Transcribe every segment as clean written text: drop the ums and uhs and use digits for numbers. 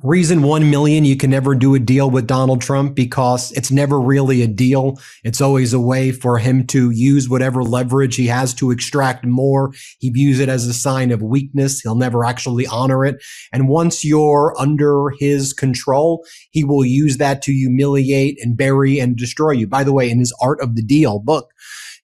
Reason 1 million, you can never do a deal with Donald Trump because it's never really a deal. It's always a way for him to use whatever leverage he has to extract more. He views it as a sign of weakness. He'll never actually honor it. And once you're under his control, he will use that to humiliate and bury and destroy you. By the way, in his Art of the Deal book,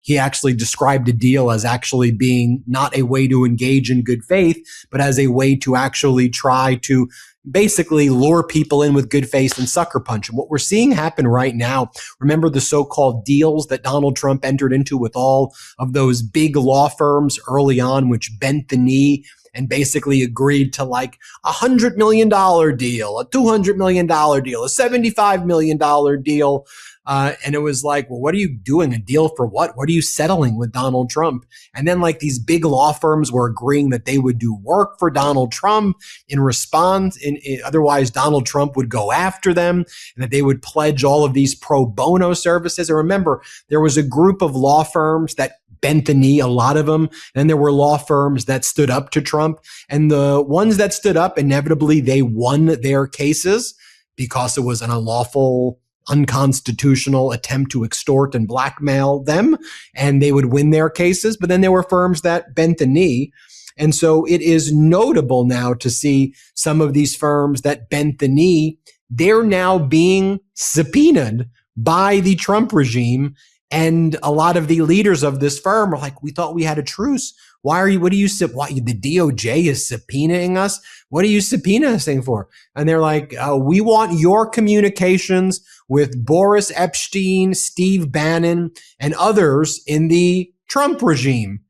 he actually described a deal as actually being not a way to engage in good faith, but as a way to actually try to basically lure people in with good faith and sucker punch. And what we're seeing happen right now, remember the so-called deals that Donald Trump entered into with all of those big law firms early on, which bent the knee and basically agreed to like $100 million deal, a $200 million deal, a $75 million deal. And it was like, well, what are you doing? A deal for what? What are you settling with Donald Trump? And then like these big law firms were agreeing that they would do work for Donald Trump in response. Otherwise, Donald Trump would go after them and that they would pledge all of these pro bono services. And remember, there was a group of law firms that bent the knee, a lot of them. And there were law firms that stood up to Trump. And the ones that stood up, inevitably, they won their cases because it was an unlawful, unconstitutional attempt to extort and blackmail them, and they would win their cases. But then there were firms that bent the knee. And so it is notable now to see some of these firms that bent the knee, they're now being subpoenaed by the Trump regime. And a lot of the leaders of this firm are like, we thought we had a truce. Why the DOJ is subpoenaing us? What are you subpoenaing us for? And they're like, we want your communications with Boris Epstein, Steve Bannon, and others in the Trump regime.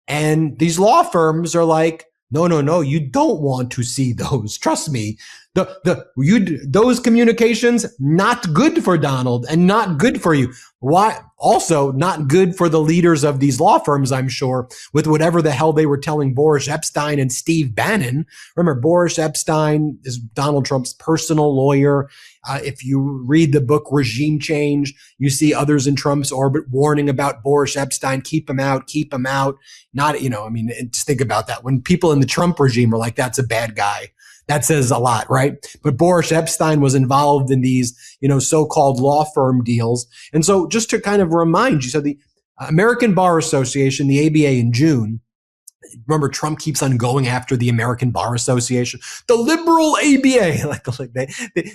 And these law firms are like, no, you don't want to see those. Trust me. Those communications, not good for Donald and not good for you. Why? Also not good for the leaders of these law firms, I'm sure, with whatever the hell they were telling Boris Epstein and Steve Bannon. Remember, Boris Epstein is Donald Trump's personal lawyer. If you read the book Regime Change, you see others in Trump's orbit warning about Boris Epstein. Keep him out, keep him out. Not, just think about that. When people in the Trump regime are like, that's a bad guy. That says a lot, right? But Boris Epstein was involved in these, so-called law firm deals. And so just to kind of remind you, so the American Bar Association, the ABA in June, remember Trump keeps on going after the American Bar Association, the liberal ABA,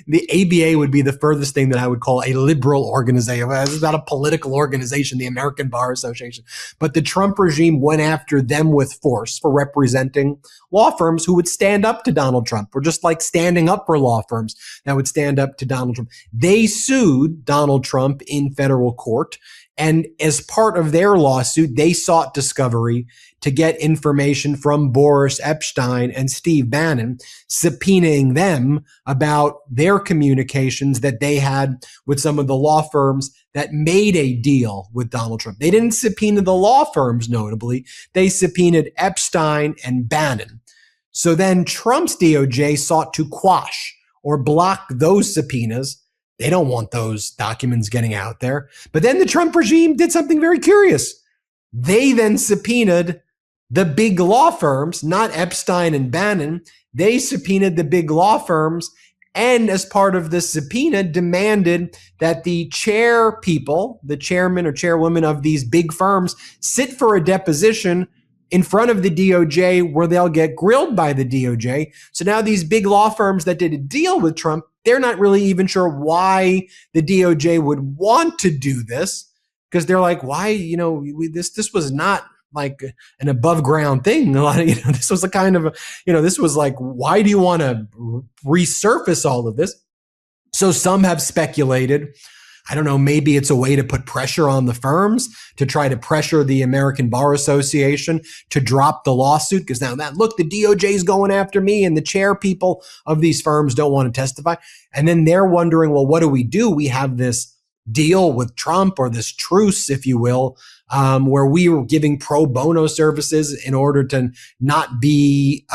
the ABA would be the furthest thing that I would call a liberal organization. It's not a political organization, the American Bar Association. But the Trump regime went after them with force for representing law firms who would stand up to Donald Trump, or just like standing up for law firms that would stand up to Donald Trump. They sued Donald Trump in federal court. And as part of their lawsuit, they sought discovery to get information from Boris Epstein and Steve Bannon, subpoenaing them about their communications that they had with some of the law firms that made a deal with Donald Trump. They didn't subpoena the law firms, notably. They subpoenaed Epstein and Bannon. So then Trump's DOJ sought to quash or block those subpoenas. They don't want those documents getting out there. But then the Trump regime did something very curious. They then subpoenaed the big law firms, not Epstein and Bannon. They subpoenaed the big law firms, and as part of the subpoena, demanded that the chair people, the chairman or chairwoman of these big firms, sit for a deposition in front of the DOJ where they'll get grilled by the DOJ. So now these big law firms that did a deal with Trump, they're not really even sure why the DOJ would want to do this, because they're like, why, this was not like an above ground thing. This was a kind of, this was like, why do you want to resurface all of this? So some have speculated, I don't know, maybe it's a way to put pressure on the firms to try to pressure the American Bar Association to drop the lawsuit. Because now the DOJ is going after me and the chair people of these firms don't want to testify. And then they're wondering, well, what do? We have this deal with Trump, or this truce, if you will, where we were giving pro bono services in order to not be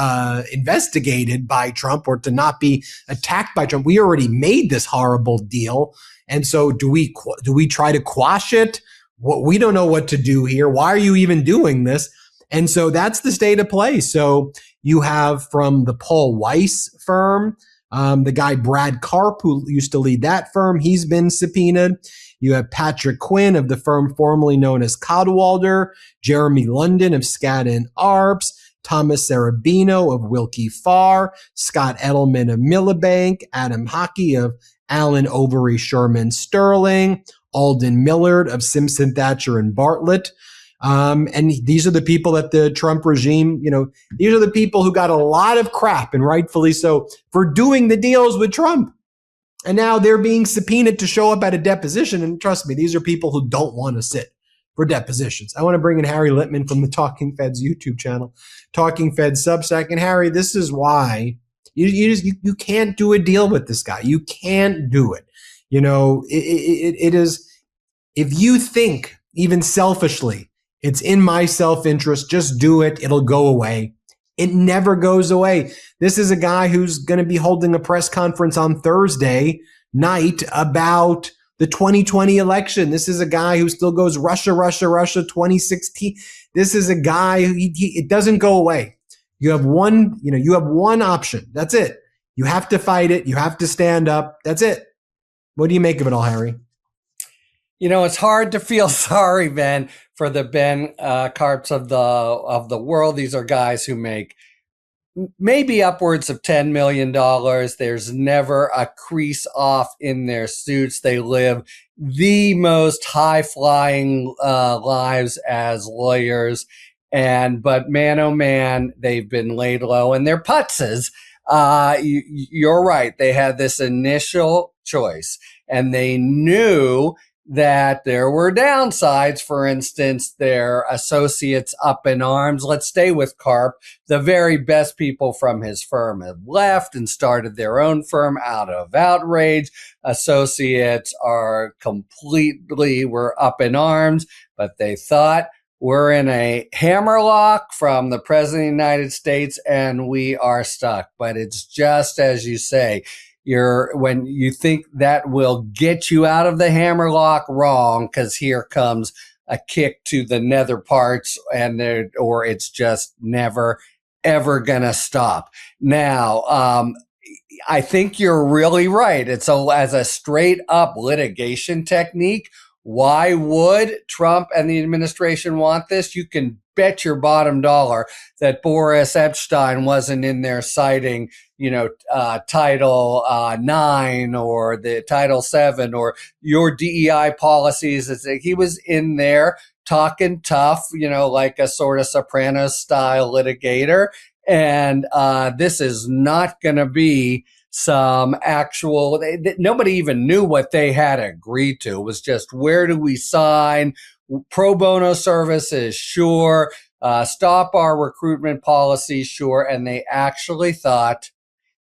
investigated by Trump or to not be attacked by Trump. We already made this horrible deal. And so do we try to quash it? We don't know what to do here. Why are you even doing this? And so that's the state of play. So you have from the Paul Weiss firm, The guy Brad Karp, who used to lead that firm, he's been subpoenaed. You have Patrick Quinn of the firm formerly known as Codwalder, Jeremy London of Skadden Arps, Thomas Sarabino of Wilkie Farr, Scott Edelman of Millibank, Adam Hockey of Allen Overy Sherman Sterling, Alden Millard of Simpson Thatcher and Bartlett. And these are the people that the Trump regime, these are the people who got a lot of crap, and rightfully so, for doing the deals with Trump. And now they're being subpoenaed to show up at a deposition. And trust me, these are people who don't want to sit for depositions. I want to bring in Harry Litman from the Talking Feds YouTube channel, Talking Feds Substack. And Harry, this is why you can't do a deal with this guy. You can't do it. It is, if you think even selfishly, it's in my self-interest, just do it. It'll go away. It never goes away. This is a guy who's going to be holding a press conference on Thursday night about the 2020 election. This is a guy who still goes Russia, Russia, Russia 2016. This is a guy who it doesn't go away. You have one option. That's it. You have to fight it. You have to stand up. That's it. What do you make of it all, Harry? It's hard to feel sorry, Ben, for the Ben Karps of the world. These are guys who make maybe upwards of $10 million. There's never a crease off in their suits. They live the most high-flying lives as lawyers. But man, oh man, they've been laid low, and they're putzes. You're right. They had this initial choice, and they knew that there were downsides. For instance, their associates up in arms. Let's stay with Karp. The very best people from his firm have left and started their own firm out of outrage. Associates were up in arms, but they thought, we're in a hammerlock from the President of the United States and we are stuck. But it's just as you say, when you think that will get you out of the hammerlock, wrong, because here comes a kick to the nether parts, or it's just never, ever gonna stop. Now, I think you're really right. It's as a straight up litigation technique. Why would Trump and the administration want this? You can bet your bottom dollar that Boris Epshteyn wasn't in there citing, Title 9 or the Title 7 or your DEI policies. He was in there talking tough, like a sort of Sopranos style litigator. And this is not going to be some actual, nobody even knew what they had agreed to. It was just, where do we sign? Pro bono services, sure. Stop our recruitment policy, sure. And they actually thought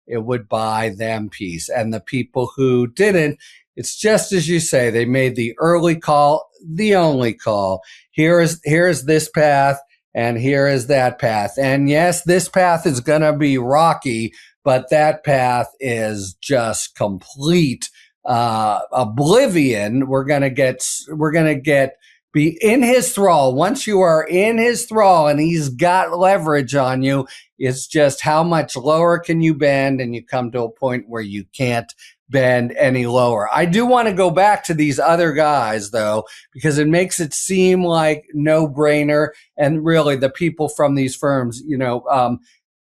it would buy them peace. And the people who didn't, it's just as you say, they made the early call, the only call. Here is this path, and here is that path. And yes, this path is going to be rocky, but that path is just complete oblivion. We're going to be in his thrall. Once you are in his thrall and he's got leverage on you, it's just how much lower can you bend, and you come to a point where you can't bend any lower. I do want to go back to these other guys, though, because it makes it seem like no-brainer. And really, the people from these firms,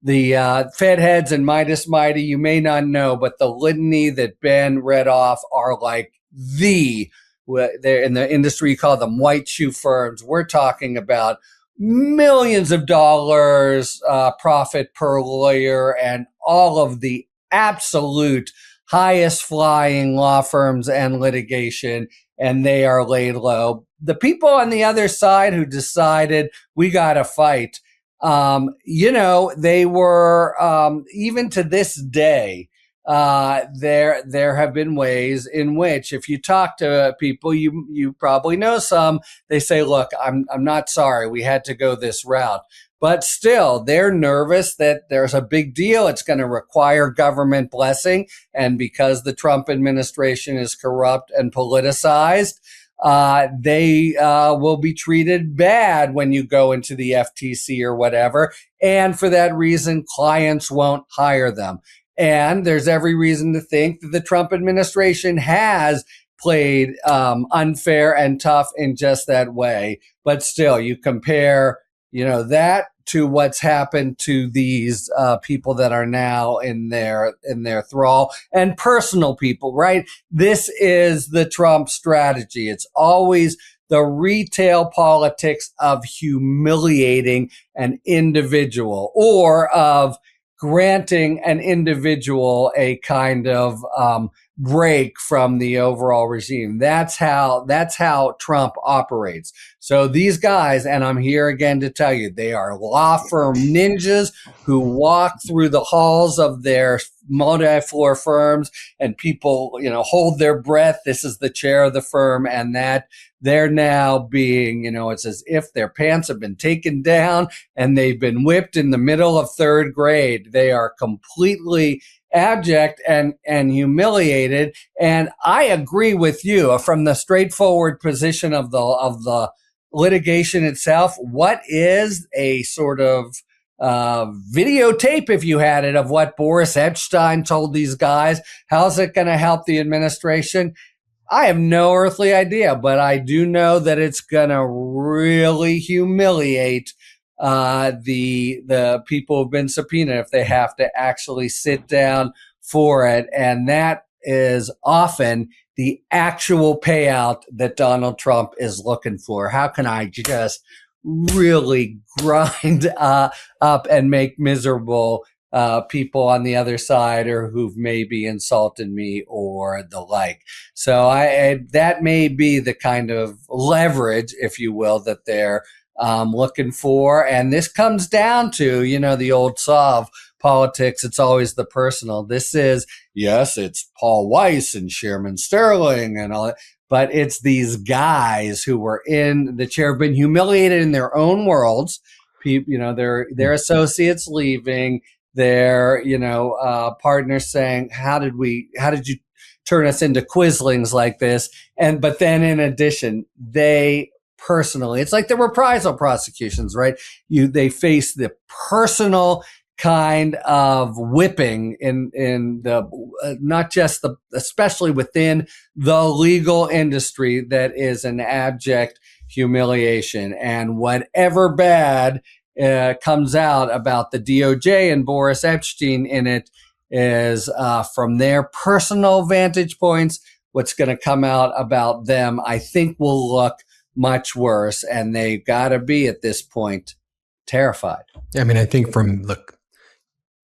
the Fed heads and Meidas Mighty, you may not know, but the litany that Ben read off are like they're in the industry, you call them white shoe firms. We're talking about millions of dollars profit per lawyer, and all of the absolute highest flying law firms and litigation, and they are laid low. The people on the other side who decided we got to fight, they were, even to this day, there have been ways in which, if you talk to people, you probably know some, they say, look, I'm not sorry, we had to go this route. But still, they're nervous that there's a big deal. It's going to require government blessing. And because the Trump administration is corrupt and politicized, they will be treated bad when you go into the FTC or whatever. And for that reason, clients won't hire them. And there's every reason to think that the Trump administration has played unfair and tough in just that way. But still, you compare, that to what's happened to these people that are now in their thrall, and personal people, right? This is the Trump strategy. It's always the retail politics of humiliating an individual, or of granting an individual a kind of break from the overall regime. That's how Trump operates. So these guys, and I'm here again to tell you, they are law firm ninjas who walk through the halls of their multi-floor firms, and people, hold their breath. This is the chair of the firm, and that they're now being, it's as if their pants have been taken down and they've been whipped in the middle of third grade. They are completely abject and humiliated. And I agree with you from the straightforward position of the litigation itself. What is a sort of videotape, if you had it, of what Boris Epshteyn told these guys? How's it going to help the administration? I have no earthly idea, but I do know that it's going to really humiliate the people who've been subpoenaed if they have to actually sit down for it. And that is often the actual payout that Donald Trump is looking for. How can I just really grind up and make miserable people on the other side, or who've maybe insulted me or the like? So that may be the kind of leverage, if you will, that they're looking for. And this comes down to, the old saw of politics. It's always the personal. This is, yes, it's Paul Weiss and Sherman Sterling and all that, but it's these guys who were in the chair, have been humiliated in their own worlds. People, their associates leaving, their, partners saying, how did you turn us into quislings like this? But then in addition, they personally, it's like the reprisal prosecutions, right? They face the personal kind of whipping in the, not just especially within the legal industry, that is an abject humiliation. And whatever bad comes out about the DOJ and Boris Epshteyn in it is from their personal vantage points. What's going to come out about them, I think, will look much worse. And they've got to be at this point terrified. I mean, I think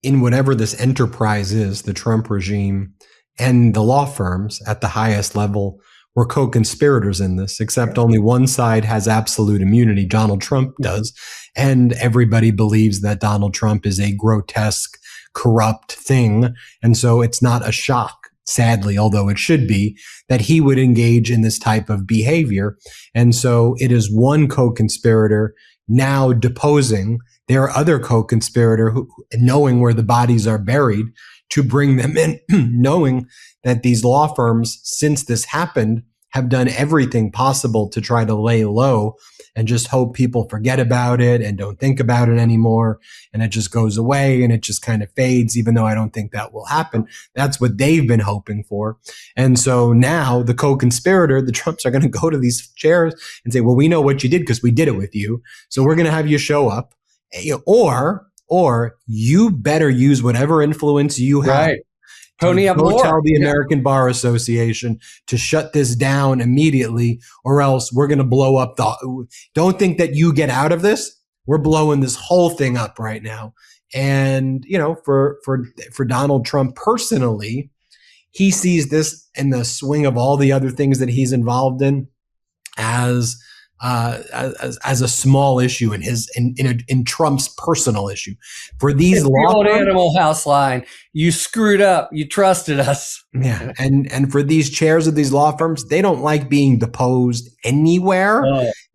in whatever this enterprise is, the Trump regime and the law firms at the highest level were co-conspirators in this, except only one side has absolute immunity. Donald Trump does. And everybody believes that Donald Trump is a grotesque, corrupt thing. And so it's not a shock, sadly, although it should be, that he would engage in this type of behavior. And so it is one co-conspirator now deposing their other co-conspirator, who, knowing where the bodies are buried, to bring them in, knowing that these law firms, since this happened, have done everything possible to try to lay low and just hope people forget about it and don't think about it anymore. And it just goes away and it just kind of fades, even though I don't think that will happen. That's what they've been hoping for. And so now the co-conspirator, the Trumps, are going to go to these chairs and say, well, we know what you did because we did it with you. So we're going to have you show up. Or you better use whatever influence you have. Right. Pony up go more. Tell the American Bar Association to shut this down immediately, or else we're going to blow up don't think that you get out of this. We're blowing this whole thing up right now. And, for Donald Trump personally, he sees this in the swing of all the other things that he's involved in as a small issue in Trump's personal issue. For these it's the old Animal House line, you screwed up, you trusted us. Yeah, and for these chairs of these law firms, they don't like being deposed anywhere,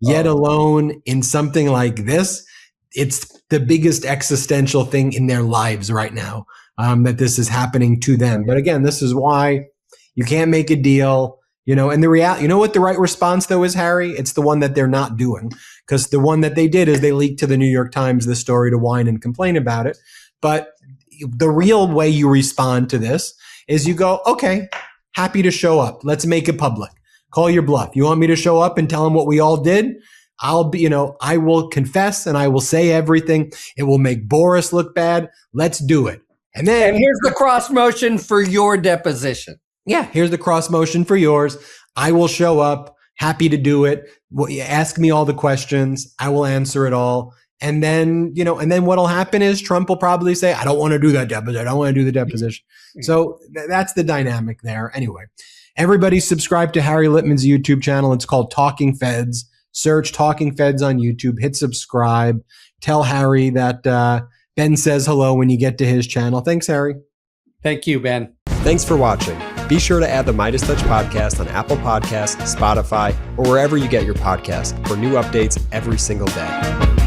yet alone in something like this. It's the biggest existential thing in their lives right now, that this is happening to them. But again, this is why you can't make a deal. And the reality, what the right response though is, Harry? It's the one that they're not doing, because the one that they did is they leaked to the New York Times the story to whine and complain about it. But the real way you respond to this is you go, okay, happy to show up. Let's make it public. Call your bluff. You want me to show up and tell them what we all did? I will confess and I will say everything. It will make Boris look bad. Let's do it. And here's the cross motion for your deposition. Yeah, here's the cross motion for yours. I will show up. Happy to do it. Ask me all the questions. I will answer it all. And then, what'll happen is Trump will probably say, I don't want to do that deposition. I don't want to do the deposition. So that's the dynamic there. Anyway, everybody subscribe to Harry Litman's YouTube channel. It's called Talking Feds. Search Talking Feds on YouTube. Hit subscribe. Tell Harry that Ben says hello when you get to his channel. Thanks, Harry. Thank you, Ben. Thanks for watching. Be sure to add the MeidasTouch podcast on Apple Podcasts, Spotify, or wherever you get your podcasts for new updates every single day.